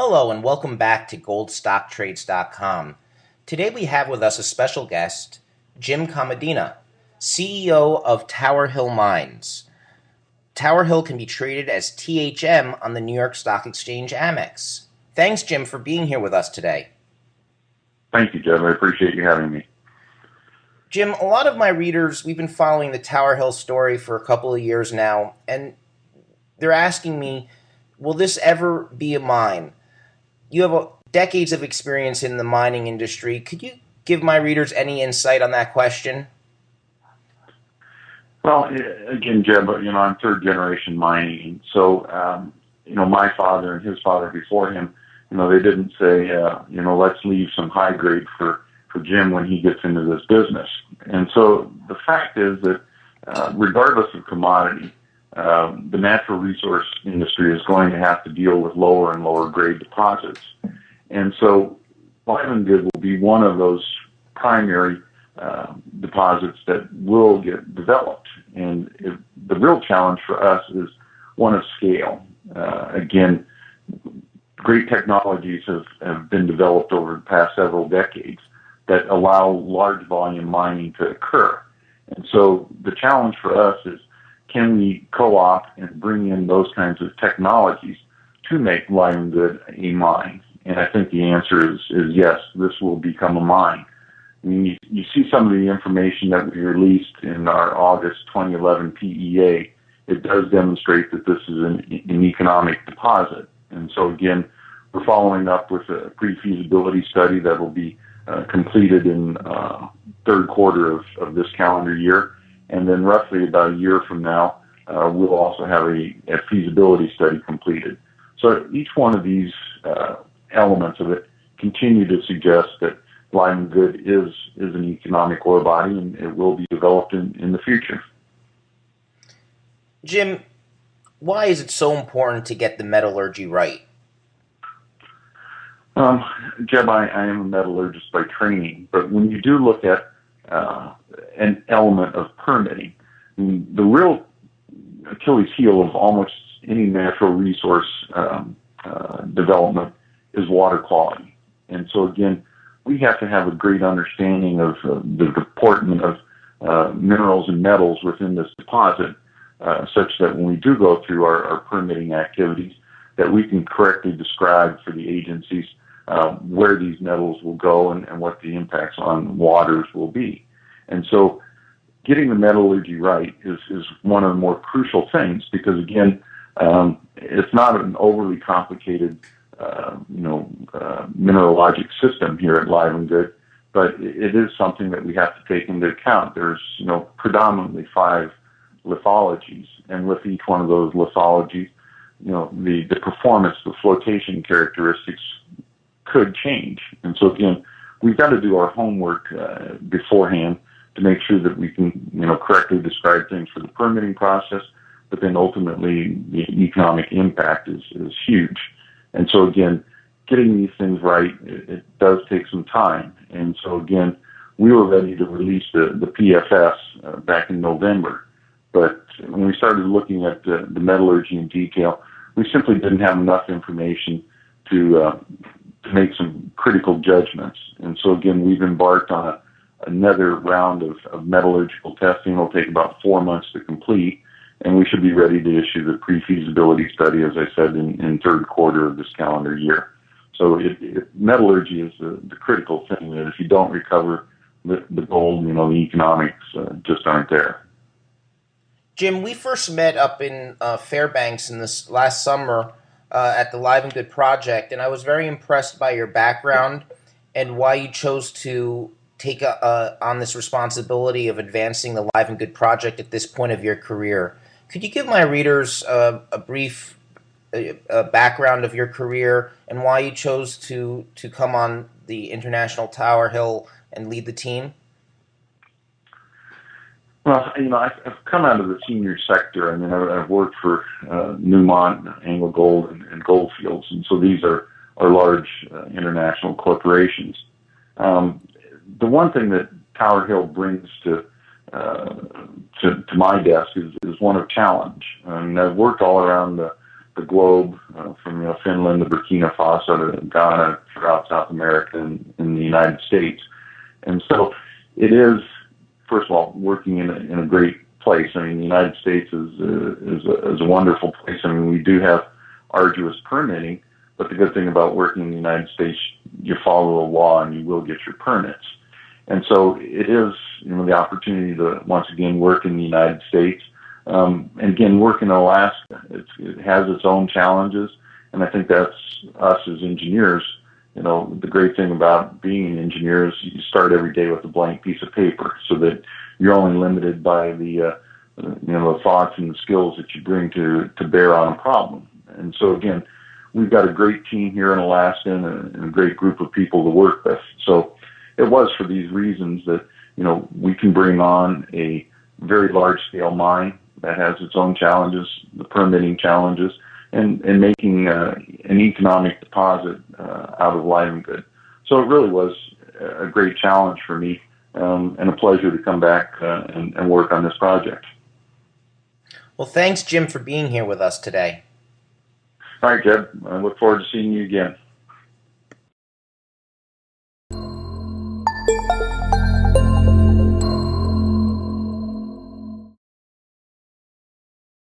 Hello and welcome back to goldstocktrades.com. Today we have with us a special guest, Jim Komadina, CEO of Tower Hill Mines. Tower Hill can be traded as THM on the New York Stock Exchange Amex. Thanks, Jim, for being here with us today. Thank you, Jeb. I appreciate you having me. Jim, a lot of my readers, we've been following the Tower Hill story for a couple of years now, and they're asking me, will this ever be a mine? You have decades of experience in the mining industry. Could you give my readers any insight on that question? Well, again, Jeb, I'm third generation mining. So, my father and his father before him, they didn't say, let's leave some high grade for Jim when he gets into this business. And so the fact is that regardless of commodity, the natural resource industry is going to have to deal with lower and lower grade deposits. And so Livengood will be one of those primary deposits that will get developed. And the real challenge for us is one of scale. Again, great technologies have been developed over the past several decades that allow large volume mining to occur. And so the challenge for us is, can we co-opt and bring in those kinds of technologies to make Livengood a mine? And I think the answer is yes, this will become a mine. I mean, you see some of the information that we released in our August 2011 PEA. It does demonstrate that this is an economic deposit. And so again, we're following up with a pre-feasibility study that will be completed in third quarter of this calendar year. And then roughly about a year from now, we'll also have a feasibility study completed. So each one of these elements of it continue to suggest that Livengood is an economic ore body, and it will be developed in the future. Jim, why is it so important to get the metallurgy right? Jeb, I am a metallurgist by training, but when you do look at an element of permitting, the real Achilles heel of almost any natural resource development is water quality. And so again, we have to have a great understanding of the deportment of minerals and metals within this deposit, such that when we do go through our permitting activities, that we can correctly describe for the agencies where these metals will go and what the impacts on waters will be. And so getting the metallurgy right is one of the more crucial things, because again, it's not an overly complicated mineralogic system here at Livengood, but it is something that we have to take into account. There's predominantly 5 lithologies, and with each one of those lithologies, the performance, the flotation characteristics could change. And so again, we've got to do our homework beforehand to make sure that we can correctly describe things for the permitting process, but then ultimately the economic impact is huge. And so again, getting these things right, it does take some time. And so again, we were ready to release the PFS back in November, but when we started looking at the metallurgy in detail, we simply didn't have enough information to make some critical judgments. And so again, we've embarked on another round of metallurgical testing. It'll take about 4 months to complete, and we should be ready to issue the pre-feasibility study, as I said, in third quarter of this calendar year. So metallurgy is the critical thing, that if you don't recover the gold, the economics just aren't there. Jim, we first met up in Fairbanks in this last summer at the Livengood project, and I was very impressed by your background and why you chose to take on this responsibility of advancing the Livengood project at this point of your career. Could you give my readers a brief background of your career and why you chose to come on the International Tower Hill and lead the team? Well, I've come out of the senior sector. I mean, I've worked for Newmont, Anglo Gold, and Goldfields, and so these are large international corporations. The one thing that Tower Hill brings to my desk is one of challenge. I mean, I've worked all around the the globe, from Finland to Burkina Faso to Ghana, throughout South America and in the United States. And so it is, first of all, working in a great place. I mean, the United States is a wonderful place. I mean, we do have arduous permitting, but the good thing about working in the United States, you follow the law and you will get your permits. And so it is, the opportunity to once again work in the United States. And again, work in Alaska, it has its own challenges, and I think that's us as engineers. The great thing about being an engineer is you start every day with a blank piece of paper, so that you're only limited by the thoughts and the skills that you bring to bear on a problem. And so again, we've got a great team here in Alaska and a great group of people to work with. So it was for these reasons that we can bring on a very large scale mine that has its own challenges, the permitting challenges, and making an economic deposit out of Livengood. So it really was a great challenge for me, and a pleasure to come back and work on this project. Well, thanks, Jim, for being here with us today. All right, Jeb. I look forward to seeing you again.